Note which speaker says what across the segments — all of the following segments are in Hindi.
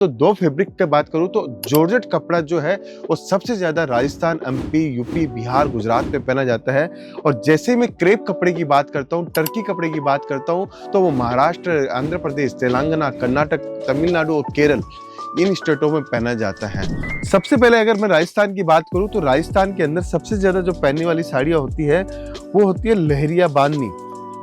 Speaker 1: तो दो फैब्रिक की बात करूं तो जॉर्जेट कपड़ा जो है वो सबसे ज्यादा राजस्थान, एमपी, यूपी, बिहार, गुजरात में पहना जाता है। और जैसे मैं क्रेप कपड़े की बात करता हूं, टर्की कपड़े की बात करता हूं, तो वो महाराष्ट्र, आंध्र प्रदेश, तेलंगाना, कर्नाटक, तमिलनाडु और केरल, इन स्टेटों में पहना जाता है। सबसे पहले अगर मैं राजस्थान की बात करूं तो राजस्थान के अंदर सबसे ज्यादा जो पहनने वाली साड़ियां होती है वो होती है लहरिया बांधनी।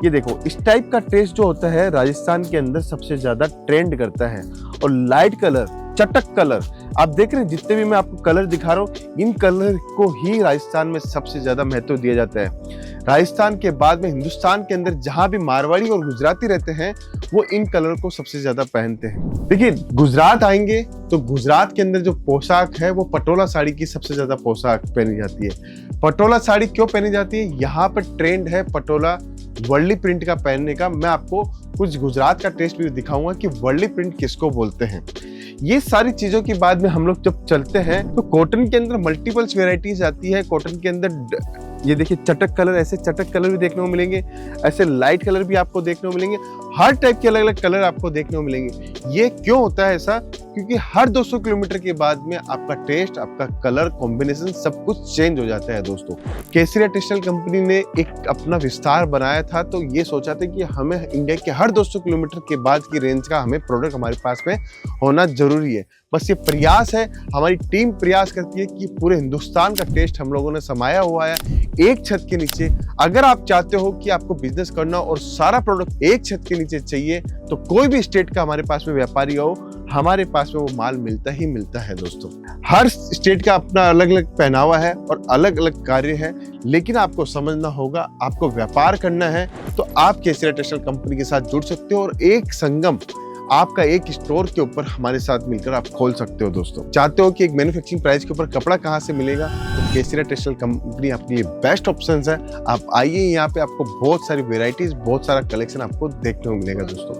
Speaker 1: ये देखो, इस टाइप का टेस्ट जो होता है राजस्थान के अंदर सबसे ज्यादा ट्रेंड करता है। और लाइट कलर, चटक कलर, आप देख रहे हैं जितने भी मैं आपको कलर दिखा रहा हूँ, इन कलर को ही राजस्थान में सबसे ज्यादा महत्व दिया जाता है। राजस्थान के बाद में हिंदुस्तान के अंदर जहां भी मारवाड़ी और गुजराती रहते हैं वो इन कलर को सबसे ज्यादा पहनते हैं। देखिए, गुजरात आएंगे तो गुजरात के अंदर जो पोशाक है वो पटोला साड़ी की सबसे ज्यादा पोशाक पहनी जाती है। पटोला साड़ी क्यों पहनी जाती है? यहाँ पर ट्रेंड है पटोला वर्ली प्रिंट का पहनने का। मैं आपको कुछ गुजरात का टेस्ट भी दिखाऊंगा कि वर्ली प्रिंट किसको बोलते हैं। ये सारी चीजों के बाद में हम लोग जब चलते हैं तो कॉटन के अंदर मल्टीपल्स वेराइटीज आती है। कॉटन के अंदर ये देखिए चटक कलर, ऐसे चटक कलर भी देखने को मिलेंगे, ऐसे लाइट कलर भी आपको देखने को मिलेंगे, हर टाइप के अलग अलग कलर आपको देखने को मिलेंगे। ये क्यों होता है ऐसा? क्योंकि हर 200 किलोमीटर के बाद में आपका टेस्ट, आपका कलर कॉम्बिनेशन सब कुछ चेंज हो जाता है दोस्तों। केसरिया टेक्सटाइल कंपनी ने एक अपना विस्तार बनाया था, तो ये सोचा था कि हमें इंडिया के हर 200 किलोमीटर के बाद की रेंज का हमें प्रोडक्ट हमारे पास में होना जरूरी है। बस ये प्रयास है, हमारी टीम प्रयास करती है कि पूरे हिंदुस्तान का टेस्ट हम लोगों ने समाया हुआ है एक छत के नीचे। अगर आप चाहते हो कि आपको बिजनेस करना और सारा प्रोडक्ट एक छत के नीचे चाहिए तो कोई भी स्टेट का हमारे पास में व्यापारी हो, हमारे पास में वो माल मिलता ही मिलता है दोस्तों। हर स्टेट का अपना अलग अलग पहनावा है और अलग अलग कार्य है, लेकिन आपको समझना होगा, आपको व्यापार करना है तो आप केसरिया टेक्सटाइल कंपनी के साथ जुड़ सकते हो और एक संगम आपका एक स्टोर के ऊपर हमारे साथ मिलकर आप खोल सकते हो दोस्तों। चाहते हो कि एक मैन्युफैक्चरिंग प्राइस के ऊपर कपड़ा कहां से मिलेगा, तो केसरिया टेक्सटाइल कंपनी आपके लिए बेस्ट ऑप्शन है। आप आइए, यहाँ पे आपको बहुत सारी वेराइटीज, बहुत सारा कलेक्शन आपको देखने को मिलेगा दोस्तों।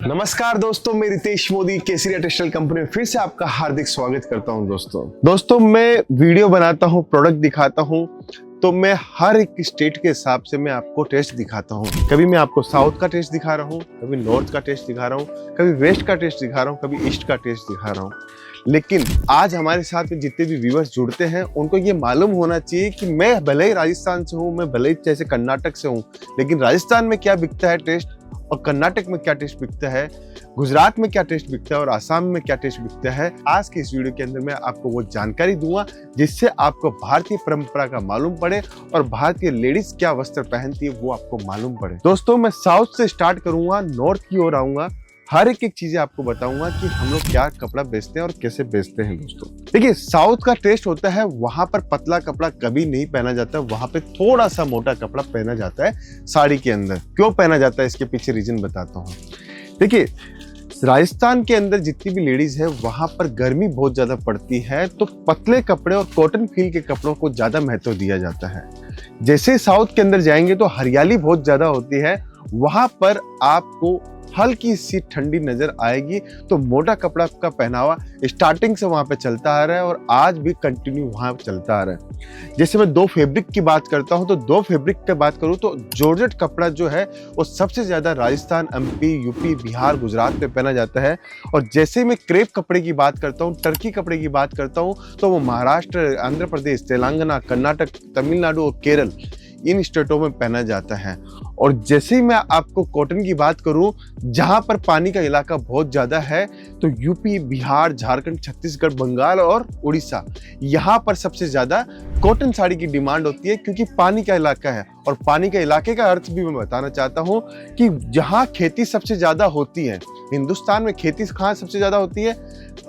Speaker 1: नमस्कार दोस्तों, मैं रितेश मोदी केसरिया टेक्सटाइल कंपनी में फिर से आपका हार्दिक स्वागत करता हूं दोस्तों। मैं वीडियो बनाता हूं, प्रोडक्ट दिखाता हूं, तो मैं हर एक स्टेट के हिसाब से मैं आपको टेस्ट दिखाता हूं। कभी मैं आपको साउथ का टेस्ट दिखा रहा हूं, कभी नॉर्थ का टेस्ट दिखा रहा हूं, कभी वेस्ट का टेस्ट दिखा रहा हूं, कभी ईस्ट का टेस्ट दिखा रहा हूं। लेकिन आज हमारे साथ में जितने भी व्यूअर्स जुड़ते हैं उनको ये मालूम होना चाहिए कि मैं भले ही राजस्थान से हूँ, मैं भले ही जैसे कर्नाटक से हूँ, लेकिन राजस्थान में क्या बिकता है टेस्ट, और कर्नाटक में क्या टेस्ट बिकता है, गुजरात में क्या टेस्ट बिकता है और आसाम में क्या टेस्ट बिकता है। आज के इस वीडियो के अंदर मैं आपको वो जानकारी दूंगा जिससे आपको भारतीय परंपरा का मालूम पड़े और भारतीय लेडीज क्या वस्त्र पहनती है वो आपको मालूम पड़े। दोस्तों, मैं साउथ से स्टार्ट करूंगा, नॉर्थ की ओर आऊंगा, हर एक चीजें आपको बताऊंगा कि हम लोग क्या कपड़ा बेचते हैं और कैसे बेचते हैं दोस्तों। देखिए, साउथ का टेस्ट होता है, वहां पर पतला कपड़ा कभी नहीं पहना जाता, वहां पे थोड़ा सा मोटा कपड़ा पहना जाता है साड़ी के अंदर। क्यों पहना जाता है इसके पीछे रीजन बताता हूँ। देखिए, राजस्थान के अंदर जितनी भी लेडीज है वहां पर गर्मी बहुत ज्यादा पड़ती है, तो पतले कपड़े और कॉटन फील के कपड़ों को ज्यादा महत्व दिया जाता है। जैसे साउथ के अंदर जाएंगे तो हरियाली बहुत ज्यादा होती है, वहां पर आपको हल्की सी ठंडी नजर आएगी, तो मोटा कपड़ा का पहनावा स्टार्टिंग से वहां पे चलता आ रहा है और आज भी कंटिन्यू वहां चलता आ रहा है। जैसे मैं दो फैब्रिक की बात करता हूं तो दो फैब्रिक की बात करूं तो जॉर्जेट कपड़ा जो है वो सबसे ज्यादा राजस्थान, एमपी, यूपी, बिहार, गुजरात में पहना जाता है। और जैसे मैं क्रेप कपड़े की बात करता हूँ, टर्की कपड़े की बात करता हूँ, तो वो महाराष्ट्र, आंध्र प्रदेश, तेलंगाना, कर्नाटक, तमिलनाडु और केरल, इन स्टेटों में पहना जाता है। और जैसे ही मैं आपको कॉटन की बात करूं, जहां पर पानी का इलाका बहुत ज्यादा है, तो यूपी, बिहार, झारखंड, छत्तीसगढ़, बंगाल और उड़ीसा, यहां पर सबसे ज्यादा कॉटन साड़ी की डिमांड होती है, क्योंकि पानी का इलाका है। और पानी के इलाके का अर्थ भी मैं बताना चाहता हूं कि जहां खेती सबसे ज्यादा होती है, हिंदुस्तान में खेती कहां सबसे ज्यादा होती है?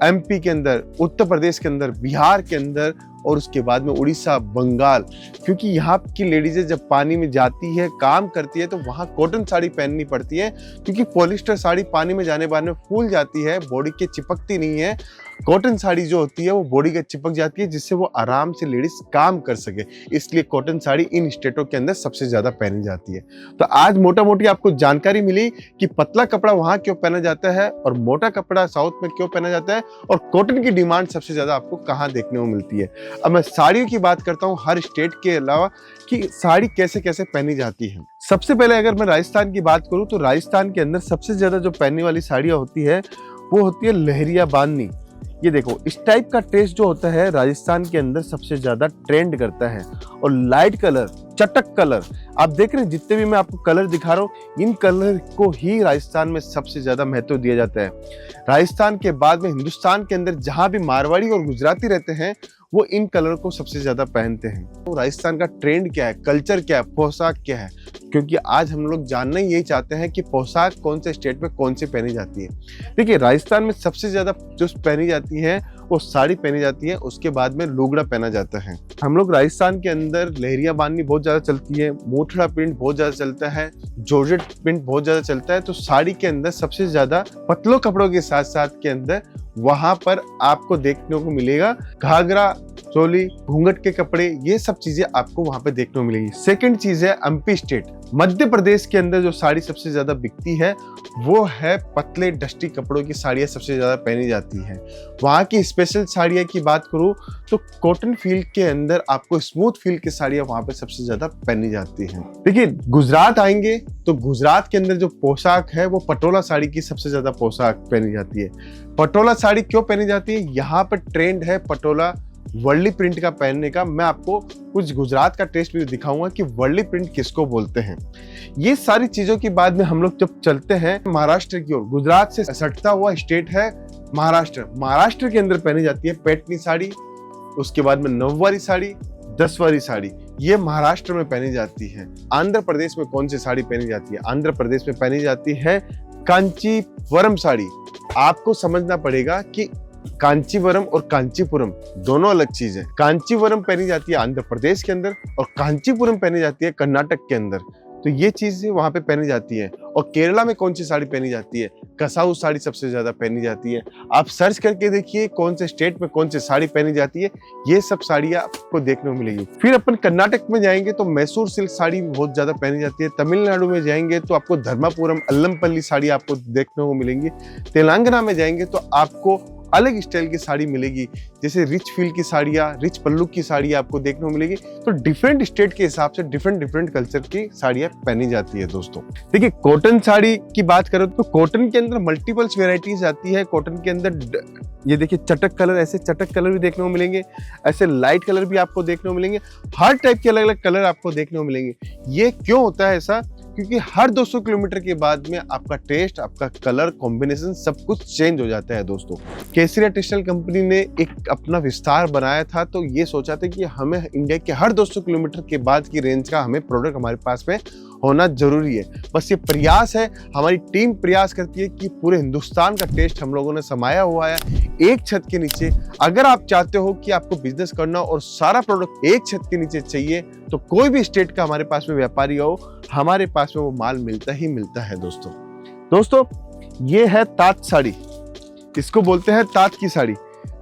Speaker 1: एमपी के अंदर, उत्तर प्रदेश के अंदर, बिहार के अंदर और उसके बाद में उड़ीसा, बंगाल। क्योंकि यहाँ की लेडीजें जब पानी में जाती है, काम करती है, तो वहाँ कॉटन साड़ी पहननी पड़ती है, क्योंकि पॉलिस्टर साड़ी पानी में जाने बाद में फूल जाती है, बॉडी के चिपकती नहीं है। कॉटन साड़ी जो होती है वो बॉडी के चिपक जाती है, जिससे वो आराम से लेडीज काम कर सके, इसलिए कॉटन साड़ी इन स्टेटों के अंदर सबसे ज्यादा पहनी जाती है। तो आज मोटा मोटी आपको जानकारी मिली कि पतला कपड़ा वहां क्यों पहना जाता है और मोटा कपड़ा साउथ में क्यों पहना जाता है, और कॉटन की डिमांड सबसे ज्यादा आपको कहां देखने को मिलती है। अब मैं साड़ियों की बात करता हूं हर स्टेट के अलावा कि साड़ी कैसे कैसे पहनी जाती है। सबसे पहले अगर मैं राजस्थान की बात करूं तो राजस्थान के अंदर सबसे ज्यादा जो पहनने वाली साड़ियां होती है वो होती है लहरिया बांधनी। ये देखो, इस टाइप का टेस्ट जो होता है राजस्थान के अंदर सबसे ज्यादा ट्रेंड करता है। और लाइट कलर, चटक कलर, आप देख रहे हैं जितने भी मैं आपको कलर दिखा रहा हूँ, इन कलर को ही राजस्थान में सबसे ज्यादा महत्व दिया जाता है। राजस्थान के बाद में हिंदुस्तान के अंदर जहां भी मारवाड़ी और गुजराती रहते हैं वो इन कलर को सबसे ज्यादा पहनते हैं। तो राजस्थान का ट्रेंड क्या है, कल्चर क्या है, पोशाक क्या है, क्योंकि आज हम लोग जानना यही चाहते हैं कि पोशाक कौन से स्टेट में कौन सी पहनी जाती है। देखिए, राजस्थान में सबसे ज्यादा जो पहनी जाती है वो साड़ी पहनी जाती है, उसके बाद में लुगड़ा पहना जाता है। हम लोग राजस्थान के अंदर लहरिया बांधनी बहुत ज्यादा चलती है, मोथड़ा प्रिंट बहुत ज्यादा चलता है, जॉर्जेट प्रिंट बहुत ज्यादा चलता है। तो साड़ी के अंदर सबसे ज्यादा पतलों कपड़ों के साथ साथ के अंदर वहां पर आपको देखने को मिलेगा घाघरा, चोली, घूंघट के कपड़े, ये सब चीजें आपको वहां पे देखने को मिलेगी। सेकंड चीज है एमपी स्टेट, मध्य प्रदेश के अंदर जो साड़ी सबसे ज्यादा बिकती है वो है पतले डस्टी कपड़ों की साड़ियां सबसे ज्यादा पहनी जाती है। वहां की स्पेशल साड़ियां की बात करूं तो कॉटन फील के अंदर आपको स्मूथ फील की साड़ियां वहां पे सबसे ज्यादा पहनी जाती हैं। देखिए, गुजरात आएंगे तो गुजरात के अंदर जो पोशाक है वो पटोला साड़ी की सबसे ज्यादा पोशाक पहनी जाती है। पटोला साड़ी क्यों पहनी जाती है, यहाँ पर ट्रेंड है पटोला वर्ली प्रिंट का पहनने का। मैं आपको कुछ गुजरात का टेस्ट भी दिखाऊंगा कि वर्ली प्रिंट किसको बोलते हैं। ये सारी चीजों के बाद में हम लोग जब चलते हैं महाराष्ट्र की ओर, गुजरात से सटता हुआ स्टेट है महाराष्ट्र। महाराष्ट्र के अंदर पहनी जाती है पैठनी साड़ी, उसके बाद में नववारी साड़ी, 10वारी साड़ी, ये महाराष्ट्र में पहनी जाती है। आंध्र प्रदेश में कौन सी साड़ी पहनी जाती है, आंध्र प्रदेश में पहनी जाती है कांचीवरम साड़ी। आपको समझना पड़ेगा कि कांचीवरम और कांचीपुरम दोनों अलग चीज है। कांचीवरम पहनी जाती है आंध्र प्रदेश के अंदर और कांचीपुरम पहनी जाती है कर्नाटक के अंदर। तो ये चीजें वहां पे पहनी जाती है। और केरला में कौन सी साड़ी पहनी जाती है, कसाऊ साड़ी सबसे ज्यादा पहनी जाती है। आप सर्च करके देखिए कौन से स्टेट में कौन सी साड़ी पहनी जाती है, ये सब साड़ियां आपको देखने को मिलेगी। फिर अपन कर्नाटक में जाएंगे तो मैसूर सिल्क साड़ी बहुत ज्यादा पहनी जाती है। तमिलनाडु में जाएंगे तो आपको धर्मापुरम, अल्लमपल्ली साड़ी आपको देखने को मिलेंगी। तेलंगाना में जाएंगे तो आपको अलग स्टाइल की साड़ी मिलेगी, जैसे रिच फील की साड़ियाँ, रिच पल्लू की साड़ियाँ आपको देखने को मिलेगी। तो डिफरेंट स्टेट के हिसाब से डिफरेंट कल्चर की साड़ियाँ पहनी जाती है दोस्तों। देखिए, कॉटन साड़ी की बात करो तो कॉटन के अंदर मल्टीपल्स वेराइटीज आती है। कॉटन के अंदर ये देखिए चटक कलर, ऐसे चटक कलर भी देखने को मिलेंगे, ऐसे लाइट कलर भी आपको देखने को मिलेंगे, हर टाइप के अलग अलग कलर आपको देखने को मिलेंगे। ये क्यों होता है ऐसा, क्योंकि हर 200 किलोमीटर के बाद में आपका टेस्ट, आपका कलर कॉम्बिनेशन सब कुछ चेंज हो जाता है दोस्तों। केसरिया टेक्सटाइल कंपनी ने एक अपना विस्तार बनाया था, तो ये सोचा था कि हमें इंडिया के हर 200 किलोमीटर के बाद की रेंज का हमें प्रोडक्ट हमारे पास में होना जरूरी है। बस ये प्रयास है, हमारी टीम प्रयास करती है कि पूरे हिंदुस्तान का टेस्ट हम लोगों ने समाया हुआ है एक छत के नीचे। अगर आप चाहते हो कि आपको बिजनेस करना और सारा प्रोडक्ट एक छत के नीचे चाहिए, तो कोई भी स्टेट का हमारे पास में व्यापारी हो, हमारे पास में वो माल मिलता ही मिलता है दोस्तों। ये है तात साड़ी, इसको बोलते हैं तात की साड़ी।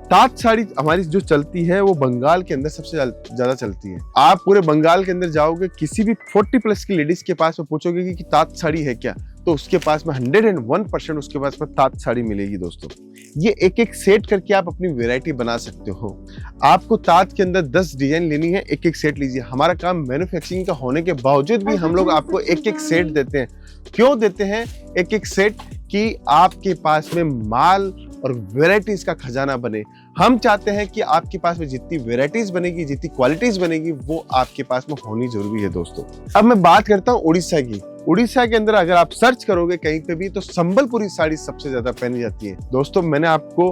Speaker 1: तात साड़ी हमारी जो चलती है वो बंगाल के अंदर सबसे ज्यादा चलती है। आप पूरे बंगाल के अंदर जाओगे, किसी भी 40+ की लेडीज के पास में पूछोगे कि तात साड़ी है क्या, तो उसके पास में 101% उसके पास में तात साड़ी मिलेगी दोस्तों। ये एक एक सेट करके आप अपनी वैरायटी बना सकते हो। आपको तात के अंदर 10 डिजाइन लेनी है, एक एक सेट लीजिए। हमारा काम मैन्युफैक्चरिंग का होने के बावजूद भी हम लोग आपको एक एक सेट देते हैं। क्यों देते हैं एक एक सेट, कि आपके पास में माल और वेराइटीज का खजाना बने। हम चाहते हैं कि आपके पास में जितनी वेराइटीज बनेगी, जितनी क्वालिटीज बनेगी, वो आपके पास में होनी जरूरी है दोस्तों। अब मैं बात करता हूँ उड़ीसा की। उड़ीसा के अंदर अगर आप सर्च करोगे कहीं पे भी, तो संबलपुरी साड़ी सबसे ज्यादा पहनी जाती है दोस्तों। मैंने आपको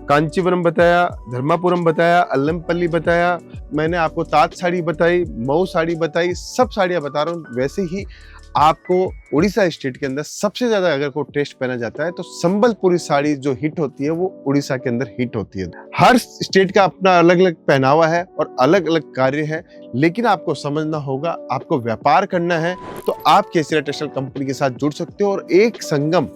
Speaker 1: कांचीवरम बताया, धर्मापुरम बताया, अल्लमपल्ली बताया, मैंने आपको तात साड़ी बताई, मऊ साड़ी बताई, सब साड़ियां बता रहा हूँ। वैसे ही आपको उड़ीसा स्टेट के अंदर सबसे ज्यादा अगर कोई टेस्ट पहना जाता है तो संबलपुरी साड़ी जो हिट होती है वो उड़ीसा के अंदर हिट होती है। हर स्टेट का अपना अलग अलग पहनावा है और अलग अलग कार्य है, लेकिन आपको समझना होगा, आपको व्यापार करना है तो आप केसरिया टेक्सटाइल कंपनी के साथ जुड़ सकते हो और एक संगम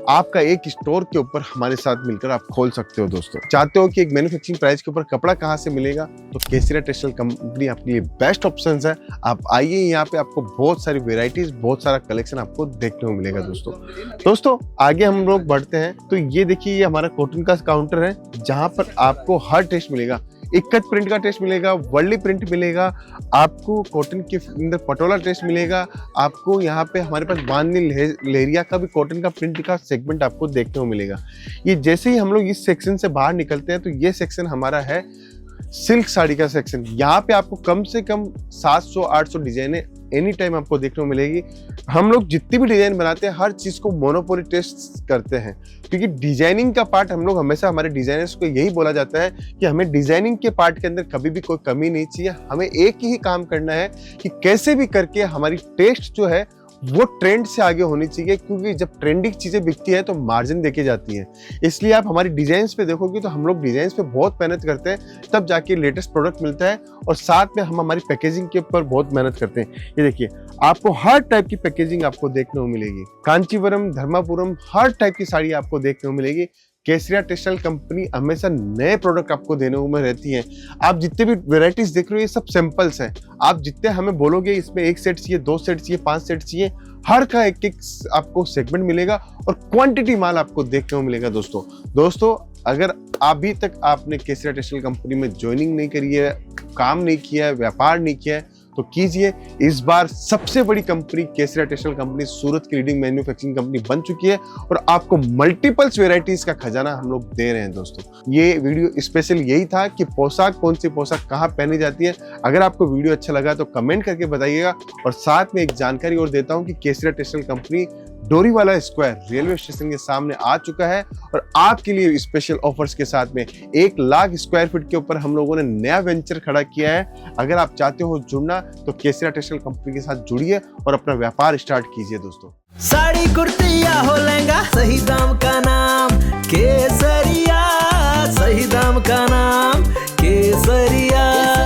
Speaker 1: आपका एक स्टोर के ऊपर हमारे साथ मिलकर आप खोल सकते हो दोस्तों। चाहते हो कि एक मैन्युफैक्चरिंग प्राइस के ऊपर कपड़ा कहाँ से मिलेगा, तो केसरिया टेक्सटाइल कंपनी आपके लिए बेस्ट ऑप्शन है। आप आइए, यहाँ पे आपको बहुत सारी वेराइटीज, बहुत सारा कलेक्शन आपको देखने को मिलेगा दोस्तों। आगे हम लोग बढ़ते हैं तो ये देखिए, ये हमारा कॉटन का काउंटर है जहाँ पर आपको हर टेस्ट मिलेगा। इक्कत प्रिंट का टेस्ट मिलेगा, वर्ली प्रिंट मिलेगा, आपको कॉटन के अंदर पटोला टेस्ट मिलेगा, आपको यहाँ पे हमारे पास बांधनी लेरिया का भी कॉटन का प्रिंट का सेगमेंट आपको देखने को मिलेगा। ये जैसे ही हम लोग इस सेक्शन से बाहर निकलते हैं तो ये सेक्शन हमारा है सिल्क साड़ी का सेक्शन। यहाँ पे आपको कम से कम 700-800 डिजाइने एनी टाइम आपको देखने को मिलेगी। हम लोग जितनी भी डिजाइन बनाते हैं हर चीज को मोनोपोली टेस्ट करते हैं, क्योंकि डिजाइनिंग का पार्ट हम लोग हमेशा, हमारे डिजाइनर्स को यही बोला जाता है कि हमें डिजाइनिंग के पार्ट के अंदर कभी भी कोई कमी नहीं चाहिए। हमें एक ही काम करना है कि कैसे भी करके हमारी टेस्ट जो है वो ट्रेंड से आगे होनी चाहिए, क्योंकि जब ट्रेंडिंग चीजें बिकती है तो मार्जिन देके जाती है। इसलिए आप हमारी डिजाइन्स पे देखोगे तो हम लोग डिजाइन्स पे बहुत मेहनत करते हैं, तब जाके लेटेस्ट प्रोडक्ट मिलता है। और साथ में हम हमारी पैकेजिंग के ऊपर बहुत मेहनत करते हैं। ये देखिए, आपको हर टाइप की पैकेजिंग आपको देखने को मिलेगी। कांचीवरम, धर्मापुरम, हर टाइप की साड़ी आपको देखने को मिलेगी। केसरिया टेक्सटाइल कंपनी हमेशा नए प्रोडक्ट आपको देने में रहती है। आप जितने भी वेराइटीज देख रहे हो ये सब सैंपल्स हैं। आप जितने हमें बोलोगे इसमें 1 सेट चाहिए, 2 सेट चाहिए, 5 सेट चाहिए, हर का एक आपको सेगमेंट मिलेगा और क्वांटिटी माल आपको देखने को मिलेगा दोस्तों। अगर अभी तक आपने केसरिया टेक्सटाइल कंपनी में ज्वाइनिंग नहीं करी है, काम नहीं किया है, व्यापार नहीं किया है, तो कीजिए। इस बार सबसे बड़ी कंपनी केसरिया टेक्सटाइल कंपनी सूरत की लीडिंग मैन्युफैक्चरिंग कंपनी बन चुकी है और आपको मल्टीपल्स वेराइटीज का खजाना हम लोग दे रहे हैं दोस्तों। ये वीडियो स्पेशल यही था कि पोशाक, कौन सी पोशाक कहाँ पहनी जाती है। अगर आपको वीडियो अच्छा लगा तो कमेंट करके बताइएगा। और साथ में एक जानकारी और देता हूँ कि Kesariya textile company Doriwala square railway station के सामने आ चुका है और आपके लिए स्पेशल ऑफर्स के साथ में 1 लाख स्क्वायर फीट के ऊपर हम लोगों ने नया वेंचर खड़ा किया है। अगर आप चाहते हो जुड़ना तो केसरिया टेक्सटाइल कंपनी के साथ जुड़िए और अपना व्यापार स्टार्ट कीजिए दोस्तों।
Speaker 2: साड़ी कुर्ती या हो लहंगा, सही दाम का नाम केसरिया, सही दाम का नाम केसरिया।